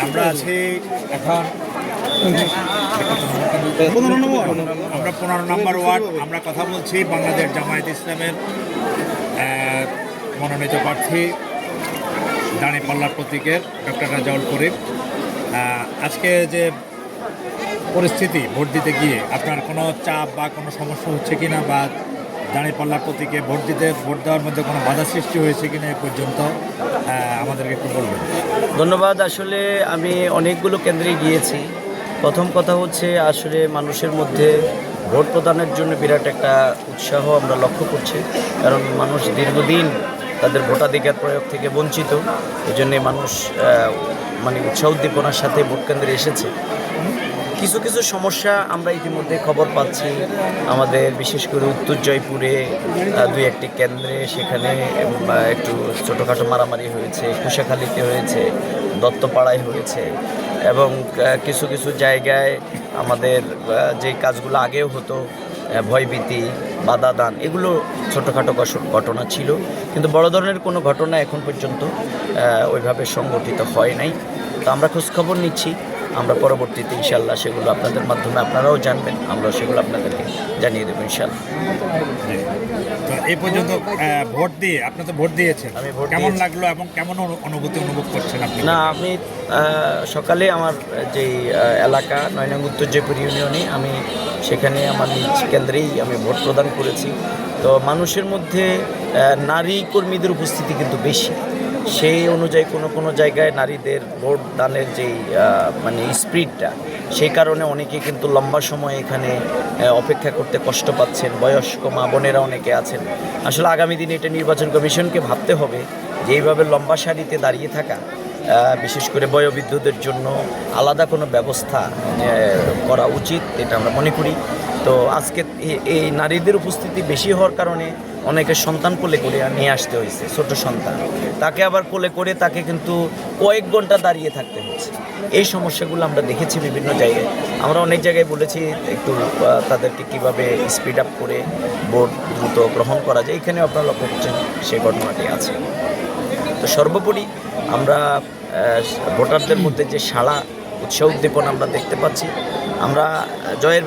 আমরা আছি এখন আমরা 15 নম্বর ওয়ার্ড। আমরা কথা বলছি বাংলাদেশ জামায়াত ইসলামের মনোনীত প্রার্থী দাঁড়িপাল্লার প্রতীকের ডক্টর রাজাউল করিম। আজকে যে পরিস্থিতি, ভোট দিতে গিয়ে আপনার কোনো চাপ বা কোনো সমস্যা হচ্ছে কিনা, বা দাঁড়িপাল্লার প্রতীকে ভোট দেওয়ার মধ্যে কোনো বাধা সৃষ্টি হয়েছে কিনা এ পর্যন্ত আমাদেরকে একটু বলবেন। ধন্যবাদ। আসলে আমি অনেকগুলো কেন্দ্রে গিয়েছি। প্রথম কথা হচ্ছে আসলে মানুষের মধ্যে ভোট প্রদানের জন্য বিরাট একটা উৎসাহ আমরা লক্ষ্য করছি, কারণ মানুষ দীর্ঘদিন তাদের ভোটাধিকার প্রয়োগ থেকে বঞ্চিত। এই জন্যে মানুষ উৎসাহ উদ্দীপনার সাথে ভোট কেন্দ্রে এসেছে। কিছু কিছু সমস্যা আমরা ইতিমধ্যে খবর পাচ্ছি। আমাদের বিশেষ করে উত্তর জয়পুরে দুই একটি কেন্দ্রে সেখানে একটু ছোটোখাটো মারামারি হয়েছে, কুশাখালীতে হয়েছে, দত্তপাড়ায় হয়েছে, এবং কিছু কিছু জায়গায় আমাদের যে কাজগুলো আগেও হতো, ভয়ভীতি, বাধা দান, এগুলো ছোটোখাটো ঘটনা ছিল, কিন্তু বড় ধরনের কোনো ঘটনা এখন পর্যন্ত ওইভাবে সংগঠিত হয় নাই। তো আমরা খোঁজখবর নিচ্ছি। আমরা পরবর্তীতে ইনশাল্লাহ সেগুলো আপনাদের মাধ্যমে আপনারাও জানবেন, আমরা সেগুলো আপনাদেরকে জানিয়ে দেবো ইনশাল্লাহ। তো এই পর্যন্ত ভোট দিয়ে আপনি তো ভোট দিয়েছেন, আমি ভোট কেমন লাগলো এবং কেমন অনুভূতি অনুভব করছেন আপনি? না, আমি সকালে আমার যেই এলাকা 9 নং উত্তর জয়পুর ইউনিয়নে, আমি সেখানে আমার নিজ কেন্দ্রেই আমি ভোট প্রদান করেছি। তো মানুষের মধ্যে নারী কর্মীদের উপস্থিতি কিন্তু বেশি। সেই অনুযায়ী কোনো কোনো জায়গায় নারীদের ভোট দানের যেই স্পিডটা, সেই কারণে অনেকে কিন্তু লম্বা সময় এখানে অপেক্ষা করতে কষ্ট পাচ্ছেন। বয়স্ক মা বোনেরা অনেকে আছেন। আসলে আগামী দিনে এটা নির্বাচন কমিশনকে ভাবতে হবে যে এইভাবে লম্বা সারিতে দাঁড়িয়ে থাকা, বিশেষ করে বয়োবৃদ্ধদের জন্য আলাদা কোনো ব্যবস্থা করা উচিত, এটা আমরা মনে করি। তো আজকে এই নারীদের উপস্থিতি বেশি হওয়ার কারণে অনেকে সন্তান কোলে করে নিয়ে আসতে হয়েছে, ছোট সন্তান, তাকে আবার কোলে করে তাকে কিন্তু কয়েক ঘন্টা দাঁড়িয়ে থাকতে হচ্ছে। এই সমস্যাগুলো আমরা দেখেছি বিভিন্ন জায়গায়। আমরা অনেক জায়গায় বলেছি একটু তাদেরকে কিভাবে স্পিড আপ করে ভোট দ্রুত গ্রহণ করা যায়। এখানে আপনারা লক্ষ্য করছেন সেই ঘটনাটি আছে। তো সর্বোপরি আমরা ভোটারদের মধ্যে যে সাড়া, উৎসাহ উদ্দীপনা আমরা দেখতে পাচ্ছি। আমরা জয়ের